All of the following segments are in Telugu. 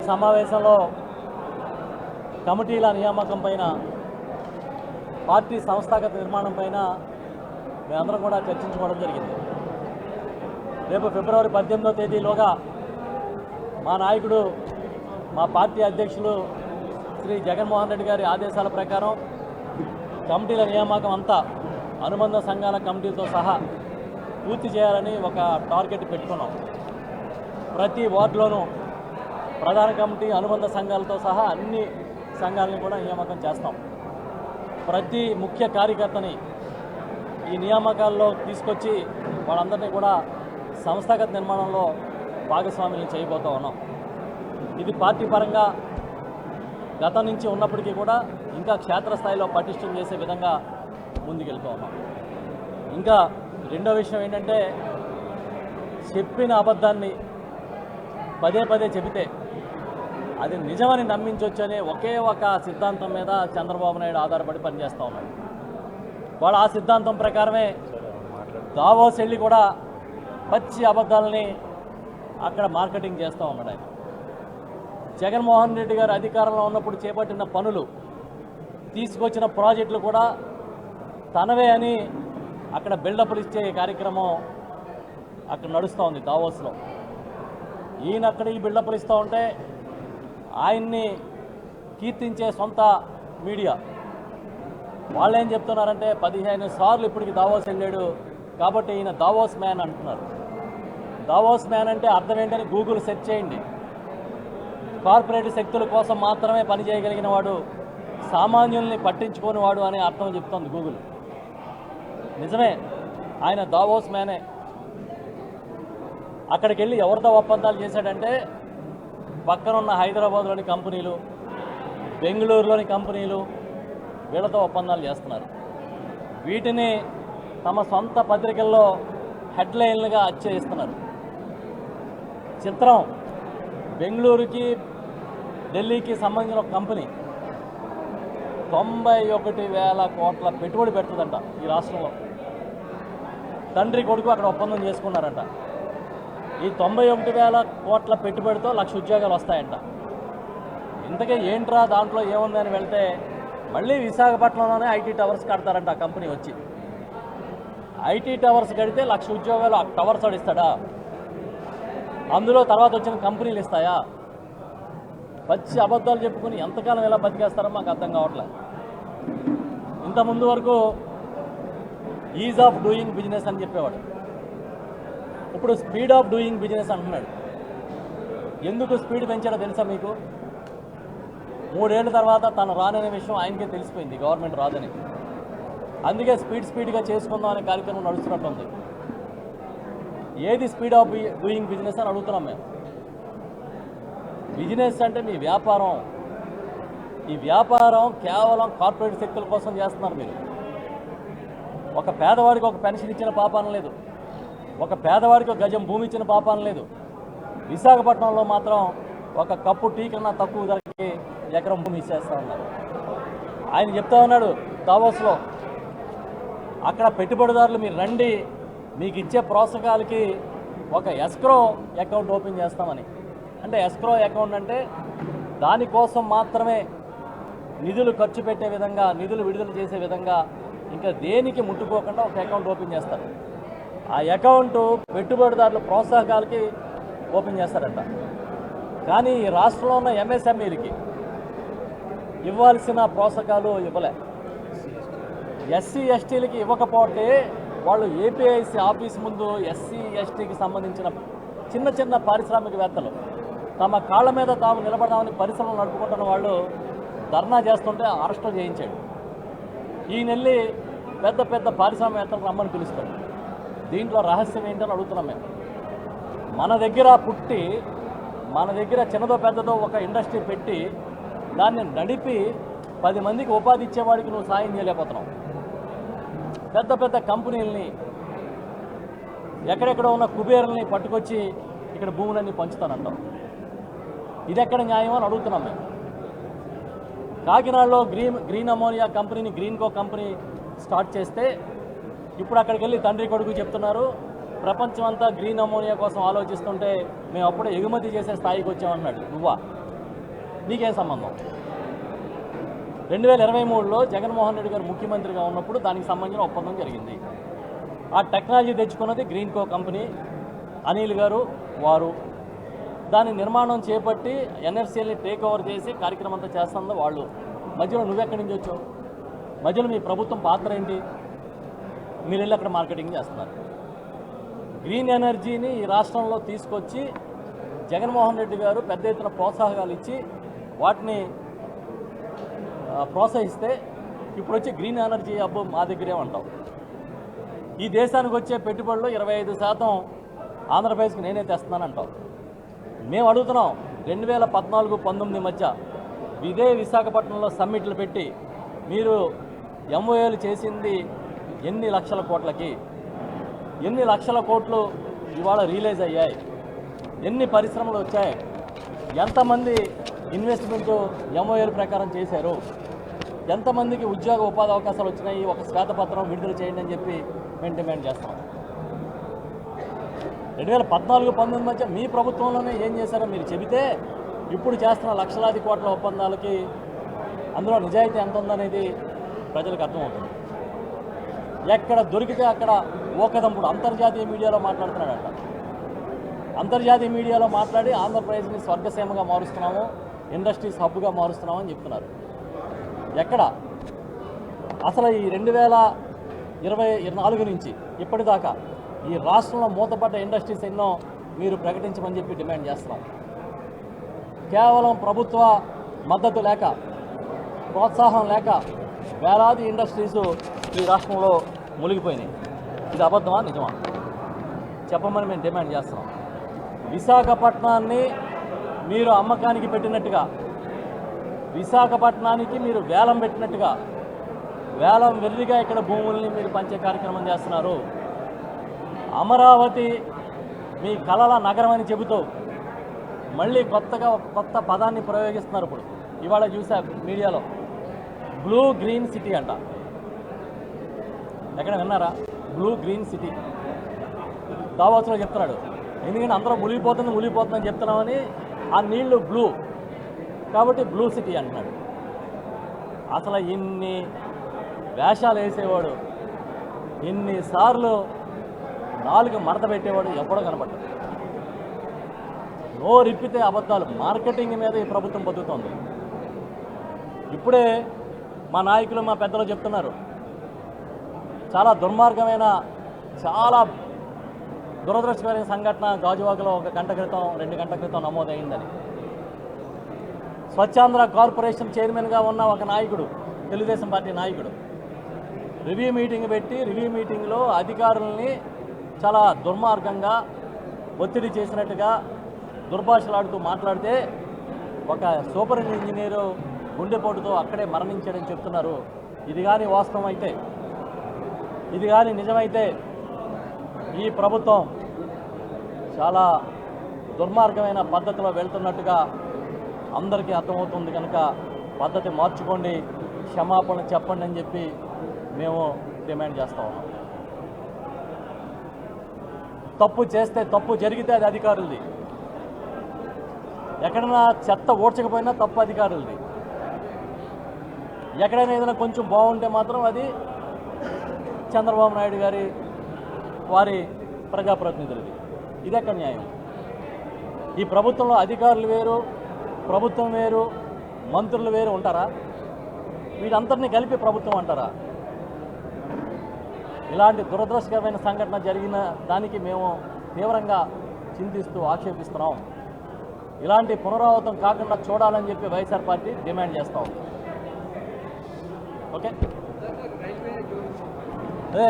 సమావేశంలో కమిటీల నియామకం పైన, పార్టీ సంస్థాగత నిర్మాణం పైన మేమందరం కూడా చర్చించుకోవడం జరిగింది. రేపు ఫిబ్రవరి 18వ తేదీలోగా మా నాయకుడు, మా పార్టీ అధ్యక్షులు శ్రీ జగన్మోహన్ రెడ్డి గారి ఆదేశాల ప్రకారం కమిటీల నియామకం అంతా అనుబంధ సంఘాల కమిటీలతో సహా పూర్తి చేయాలని ఒక టార్గెట్ పెట్టుకున్నాం. ప్రతి వార్డులోనూ ప్రధాన కమిటీ, అనుబంధ సంఘాలతో సహా అన్ని సంఘాలని కూడా నియామకం చేస్తాం. ప్రతి ముఖ్య కార్యకర్తని ఈ నియామకాల్లో తీసుకొచ్చి వాళ్ళందరినీ కూడా సంస్థాగత నిర్మాణంలో భాగస్వాములను చేయబోతూ ఉన్నాం. ఇది పార్టీ పరంగా గతం నుంచి ఉన్నప్పటికీ కూడా ఇంకా క్షేత్రస్థాయిలో పటిష్టం చేసే విధంగా ముందుకెళ్తూ ఉన్నాం. ఇంకా రెండో విషయం ఏంటంటే, చెప్పిన అబద్ధాన్ని పదే పదే చెబితే అది నిజమని నమ్మించవచ్చనే ఒకే ఒక సిద్ధాంతం మీద చంద్రబాబు నాయుడు ఆధారపడి పనిచేస్తూ ఉన్నాడు. వాళ్ళు ఆ సిద్ధాంతం ప్రకారమే దావోస్ వెళ్ళి కూడా పచ్చి అబద్ధాలని అక్కడ మార్కెటింగ్ చేస్తూ ఉన్నాడు ఆయన. జగన్మోహన్ రెడ్డి గారు అధికారంలో ఉన్నప్పుడు చేపట్టిన పనులు, తీసుకొచ్చిన ప్రాజెక్టులు కూడా తనవే అని అక్కడ బిల్డప్లు ఇచ్చే కార్యక్రమం అక్కడ నడుస్తూ ఉంది దావోస్లో. ఈయన అక్కడ ఈ బిల్డప్లు ఇస్తూ ఉంటే ఆయన్ని కీర్తించే సొంత మీడియా వాళ్ళు ఏం చెప్తున్నారంటే 15 సార్లు ఇప్పటికి దావోస్ వెళ్ళాడు కాబట్టి ఈయన దావోస్ మ్యాన్ అంటున్నారు. దావోస్ మ్యాన్ అంటే అర్థం ఏంటని గూగుల్ సెర్చ్ చేయండి. కార్పొరేట్ శక్తుల కోసం మాత్రమే పనిచేయగలిగిన వాడు, సామాన్యుల్ని పట్టించుకోని వాడు అనే అర్థం చెప్తోంది గూగుల్. నిజమే, ఆయన దావోస్ మ్యానే. అక్కడికి వెళ్ళి ఎవరితో ఒప్పందాలు చేశాడంటే, పక్కనున్న హైదరాబాద్లోని కంపెనీలు, బెంగళూరులోని కంపెనీలు వీళ్ళతో ఒప్పందాలు చేస్తున్నారు. వీటిని తమ సొంత పత్రికల్లో హెడ్లైన్లుగా అచ్చేయిస్తున్నారు. చిత్రం, బెంగళూరుకి ఢిల్లీకి సంబంధించిన ఒక కంపెనీ 91,000 కోట్ల పెట్టుబడి పెడుతుందంట ఈ రాష్ట్రంలో. తండ్రి కొడుకు అక్కడ ఒప్పందం చేసుకున్నారంట. ఈ 91,000 కోట్ల పెట్టుబడితో 1,00,000 ఉద్యోగాలు వస్తాయంట. ఇంతకే ఏంట్రా దాంట్లో ఏముందని వెళ్తే, మళ్ళీ విశాఖపట్నంలోనే ఐటీ టవర్స్ కడతారంట ఆ కంపెనీ వచ్చి. ఐటీ టవర్స్ కడితే 1,00,000 ఉద్యోగాలు ఆ టవర్స్ ఇస్తాడా? అందులో తర్వాత వచ్చిన కంపెనీలు ఇస్తాయా? పచ్చి అబద్ధాలు చెప్పుకుని ఎంతకాలం ఎలా బతికేస్తారో మాకు అర్థం కావట్లేదు. ఇంతకుముందు వరకు ఈజ్ ఆఫ్ డూయింగ్ బిజినెస్ అని చెప్పేవాడు, ఇప్పుడు స్పీడ్ ఆఫ్ డూయింగ్ బిజినెస్ అంటున్నాడు. ఎందుకు స్పీడ్ పెంచాడో తెలుసా మీకు? 3 ఏళ్ల తర్వాత తను రాననే విషయం ఆయనకే తెలిసిపోయింది, గవర్నమెంట్ రాదని. అందుకే స్పీడ్గా చేసుకుందాం అనే కార్యక్రమం నడుస్తున్నట్టుంది. ఏది స్పీడ్ ఆఫ్ డూయింగ్ బిజినెస్ అని అడుగుతున్నాం మేము. బిజినెస్ అంటే మీ వ్యాపారం. ఈ వ్యాపారం కేవలం కార్పొరేట్ శక్తుల కోసం చేస్తున్నారు మీరు. ఒక పేదవాడికి ఒక పెన్షన్ ఇచ్చిన పాపాన లేదు, ఒక పేదవాడికి ఒక గజం భూమి ఇచ్చిన పాపాన లేదు. విశాఖపట్నంలో మాత్రం ఒక కప్పు టీ కన్నా తక్కువ ధరకి ఎకరం భూమి ఇచ్చేస్తూ ఉన్నారు. ఆయన చెప్తా ఉన్నాడు దావోస్లో, అక్కడ పెట్టుబడిదారులు మీరు రండి, మీకు ఇచ్చే ప్రోత్సాహకాలకి ఒక ఎస్క్రో అకౌంట్ ఓపెన్ చేస్తామని. అంటే ఎస్క్రో అకౌంట్ అంటే దానికోసం మాత్రమే నిధులు ఖర్చు పెట్టే విధంగా, నిధులు విడుదల చేసే విధంగా ఇంకా దేనికి ముట్టుకోకుండా ఒక అకౌంట్ ఓపెన్ చేస్తారు. ఆ అకౌంటు పెట్టుబడిదారుల ప్రోత్సాహకాలకి ఓపెన్ చేస్తారంట. కానీ ఈ రాష్ట్రంలో ఉన్న ఎంఎస్ఎంఈలకి ఇవ్వాల్సిన ప్రోత్సాహకాలు ఇవ్వలే. ఎస్సీ ఎస్టీలకి ఇవ్వకపోతే వాళ్ళు ఏపీఐసి ఆఫీస్ ముందు ఎస్సీ ఎస్టీకి సంబంధించిన చిన్న పారిశ్రామికవేత్తలు తమ కాళ్ళ మీద తాము నిలబడదామని పరిశ్రమలు నడుపుకుంటున్న వాళ్ళు ధర్నా చేస్తుంటే అరెస్టు చేయించాడు. ఈ నెల్లి పెద్ద పారిశ్రామికవేత్తలు రమ్మని పిలుస్తాడు. దీంట్లో రహస్యం ఏంటని అడుగుతున్నాం మేము. మన దగ్గర పుట్టి, మన దగ్గర చిన్నదో పెద్దదో ఒక ఇండస్ట్రీ పెట్టి దాన్ని నడిపి 10 మందికి ఉపాధి ఇచ్చేవాడికి నువ్వు సాయం చేయలేకపోతున్నావు. పెద్ద కంపెనీలని, ఎక్కడెక్కడ ఉన్న కుబేరుల్ని పట్టుకొచ్చి ఇక్కడ భూములన్నీ పంచుతానంటాం. ఇది ఎక్కడ న్యాయం అని అడుగుతున్నాం మేము. కాకినాడలో గ్రీన్ అమోనియా కంపెనీని, గ్రీన్కో కంపెనీ స్టార్ట్ చేస్తే ఇప్పుడు అక్కడికి వెళ్ళి తండ్రి కొడుకు చెప్తున్నారు, ప్రపంచం అంతా గ్రీన్ అమోనియా కోసం ఆలోచిస్తుంటే మేము అప్పుడే ఎగుమతి చేసే స్థాయికి వచ్చామన్నాడు. నువ్వా? నీకేం సంబంధం? 2023లో జగన్మోహన్ రెడ్డి గారు ముఖ్యమంత్రిగా ఉన్నప్పుడు దానికి సంబంధించిన ఒప్పందం జరిగింది. ఆ టెక్నాలజీ తెచ్చుకున్నది గ్రీన్కో కంపెనీ, అనిల్ గారు వారు. దాని నిర్మాణం చేపట్టి ఎన్ఎఫ్సిఎల్ని టేక్ ఓవర్ చేసి కార్యక్రమం అంతా చేస్తుందో వాళ్ళు. మధ్యలో నువ్వెక్కడి నుంచి వచ్చావు? మధ్యలో మీ ప్రభుత్వం పాత్ర ఏంటి? మీరు వెళ్ళి అక్కడ మార్కెటింగ్ చేస్తున్నారు. గ్రీన్ ఎనర్జీని ఈ రాష్ట్రంలో తీసుకొచ్చి జగన్మోహన్ రెడ్డి గారు పెద్ద ఎత్తున ప్రోత్సాహకాలు ఇచ్చి వాటిని ప్రోత్సహిస్తే ఇప్పుడు వచ్చి గ్రీన్ ఎనర్జీ అబ్బో మా దగ్గరే ఉంటాం. ఈ దేశానికి వచ్చే పెట్టుబడులు 25% ఆంధ్రప్రదేశ్కి నేనే తెస్తున్నానంటాం. మేము అడుగుతున్నాం 2014-19 మధ్య ఇదే విశాఖపట్నంలో సమ్మిట్లు పెట్టి మీరు ఎంఓఏలు చేసింది ఎన్ని లక్షల కోట్లకి? ఎన్ని లక్షల కోట్లు ఇవాళ రిలీజ్ అయ్యాయి? ఎన్ని పరిశ్రమలు వచ్చాయి? ఎంతమంది ఇన్వెస్ట్మెంటు ఎంఓఏల ప్రకారం చేశారు? ఎంతమందికి ఉద్యోగ ఉపాధి అవకాశాలు వచ్చినాయి? ఒక శ్వేతపత్రం విడుదల చేయండి అని చెప్పి మేము డిమాండ్ చేస్తాం. 2014-19 మధ్య మీ ప్రభుత్వంలోనే ఏం చేశారో మీరు చెబితే ఇప్పుడు చేస్తున్న లక్షలాది కోట్ల ఒప్పందాలకి అందులో నిజాయితీ ఎంత ఉందనేది ప్రజలకు అర్థమవుతుంది. ఎక్కడ దొరికితే అక్కడ ఓకదంపుడు అంతర్జాతీయ మీడియాలో మాట్లాడుతున్నాడంట. అంతర్జాతీయ మీడియాలో మాట్లాడి ఆంధ్రప్రదేశ్ని స్వర్గసీమగా మారుస్తున్నాము, ఇండస్ట్రీస్ హబ్గా మారుస్తున్నామని చెప్తున్నారు. ఎక్కడ అసలు ఈ 2024 నుంచి ఇప్పటిదాకా ఈ రాష్ట్రంలో మూతపడ్డ ఇండస్ట్రీస్ ఎన్నో మీరు ప్రకటించమని చెప్పి డిమాండ్ చేస్తున్నాం. కేవలం ప్రభుత్వ మద్దతు లేక, ప్రోత్సాహం లేక వేలాది ఇండస్ట్రీసు ఈ రాష్ట్రంలో మునిగిపోయినాయి. ఇది అబద్ధమా నిజమా చెప్పమని మేము డిమాండ్ చేస్తున్నాం. విశాఖపట్నాన్ని మీరు అమ్మకానికి పెట్టినట్టుగా, విశాఖపట్నానికి మీరు వేలం పెట్టినట్టుగా వేలం వెర్రిగా ఇక్కడ భూముల్ని మీరు పంచే కార్యక్రమం చేస్తున్నారు. అమరావతి మీ కలల నగరం అని చెబుతూ మళ్ళీ కొత్త పదాన్ని ప్రయోగిస్తున్నారు. ఇప్పుడు ఇవాళ చూసా మీడియాలో బ్లూ గ్రీన్ సిటీ అంట. ఎక్కడ విన్నారా? బ్లూ గ్రీన్ సిటీ దావోస్లో చెప్తున్నాడు. ఎందుకంటే అందరూ మునిగిపోతుందని చెప్తున్నామని ఆ నీళ్లు బ్లూ కాబట్టి బ్లూ సిటీ అంటున్నాడు. అసలు ఇన్ని వేషాలు వేసేవాడు, ఇన్నిసార్లు నాలుగు మడత పెట్టేవాడు ఎప్పుడో కనపడ్డాడు. నోరిప్పితే అబద్ధాలు. మార్కెటింగ్ మీద ఈ ప్రభుత్వం బతుకుతోంది. ఇప్పుడే మా నాయకులు మా పెద్దలు చెప్తున్నారు, చాలా దుర్మార్గమైన, చాలా దురదృష్టకరమైన సంఘటన గాజువాకలో 1 గంట క్రితం 2 గంటల క్రితం నమోదైందని. స్వచ్ఛాంధ్ర కార్పొరేషన్ చైర్మన్గా ఉన్న ఒక నాయకుడు, తెలుగుదేశం పార్టీ నాయకుడు, రివ్యూ మీటింగ్ పెట్టి రివ్యూ మీటింగ్లో అధికారుల్ని చాలా దుర్మార్గంగా ఒత్తిడి చేసినట్టుగా దుర్భాషలాడుతూ మాట్లాడితే ఒక సూపర్ ఇంజనీరు గుండెపోటుతో అక్కడే మరణించాడని చెప్తున్నారు. ఇది కానీ వాస్తవం అయితే, ఇది కానీ నిజమైతే ఈ ప్రభుత్వం చాలా దుర్మార్గమైన పద్ధతిలో వెళ్తున్నట్టుగా అందరికీ అర్థమవుతుంది. కనుక పద్ధతి మార్చుకోండి, క్షమాపణ చెప్పండి అని చెప్పి మేము డిమాండ్ చేస్తా ఉన్నాం. తప్పు చేస్తే, తప్పు జరిగితే అది అధికారులది. ఎక్కడైనా చెత్త ఓడ్చకపోయినా తప్పు అధికారులది. ఎక్కడైనా ఏదైనా కొంచెం బాగుంటే మాత్రం అది చంద్రబాబు నాయుడు గారి వారి ప్రజాప్రతినిధులది. ఇదెక్కడ న్యాయం? ఈ ప్రభుత్వంలో అధికారులు వేరు, ప్రభుత్వం వేరు, మంత్రులు వేరు ఉంటారా? వీటందరినీ కలిపి ప్రభుత్వం అంటారా? ఇలాంటి దురదృష్టకరమైన సంఘటన జరిగిన దానికి మేము తీవ్రంగా చింతిస్తూ ఆక్షేపిస్తున్నాం. ఇలాంటి పునరావృతం కాకుండా చూడాలని చెప్పి వైఎస్ఆర్ పార్టీ డిమాండ్ చేస్తాం. ఓకే, అదే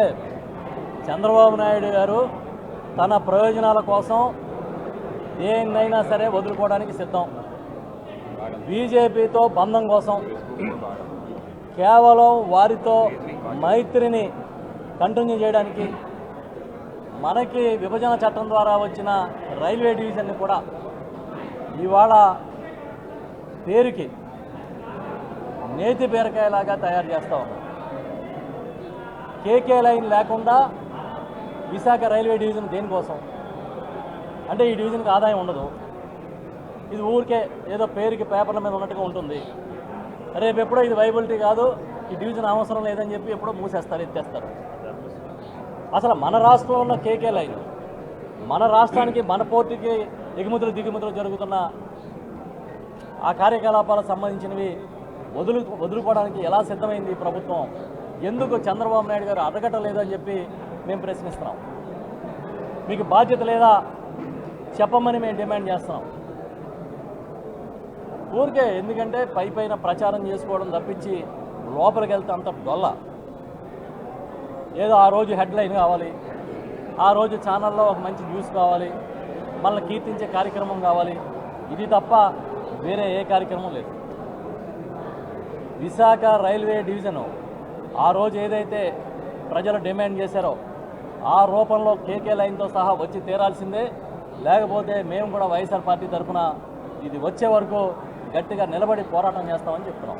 చంద్రబాబు నాయుడు గారు తన ప్రయోజనాల కోసం దేన్నైనా సరే వదులుకోవడానికి సిద్ధం. బీజేపీతో బంధం కోసం, కేవలం వారితో మైత్రిని కంటిన్యూ చేయడానికి, మనకి విభజన చట్టం ద్వారా వచ్చిన రైల్వే డివిజన్ని కూడా ఇవాళ పేరుకి నేతి బీరకాయలాగా తయారు చేస్తూ ఉన్నాం. కేకే లైన్ లేకుండా విశాఖ రైల్వే డివిజన్ దేనికోసం? అంటే ఈ డివిజన్కి ఆదాయం ఉండదు. ఇది ఊరికే ఏదో పేరుకి పేపర్ల మీద ఉన్నట్టుగా ఉంటుంది. రేపు ఎప్పుడో ఇది వైబిలిటీ కాదు, ఈ డివిజన్ అవసరం లేదని చెప్పి ఎప్పుడో మూసేస్తారు, ఎత్తేస్తారు. అసలు మన రాష్ట్రంలో ఉన్న కేకే లైన్, మన రాష్ట్రానికి మన పోర్టుకి ఎగుమతులు దిగుమతులు జరుగుతున్న ఆ కార్యకలాపాలకు సంబంధించినవి వదులుకోవడానికి ఎలా సిద్ధమైంది ఈ ప్రభుత్వం? ఎందుకు చంద్రబాబు నాయుడు గారు అడగటలేదు అని చెప్పి మేము ప్రశ్నిస్తున్నాం. మీకు బాధ్యత లేదా చెప్పమని మేము డిమాండ్ చేస్తున్నాం. ఊరికే ఎందుకంటే పైన ప్రచారం చేసుకోవడం తప్పించి లోపలికి వెళ్తే అంత డొల్ల. ఏదో ఆ రోజు హెడ్లైన్ కావాలి, ఆ రోజు ఛానల్లో ఒక మంచి న్యూస్ కావాలి, మనల్ని కీర్తించే కార్యక్రమం కావాలి, ఇది తప్ప వేరే ఏ కార్యక్రమం లేదు. విశాఖ రైల్వే డివిజను ఆ రోజు ఏదైతే ప్రజలు డిమాండ్ చేశారో ఆ రూపంలో కేకే లైన్తో సహా వచ్చి తీరాల్సిందే. లేకపోతే మేము కూడా వైఎస్ఆర్ పార్టీ తరఫున ఇది వచ్చే వరకు గట్టిగా నిలబడి పోరాటం చేస్తామని చెప్తున్నాం.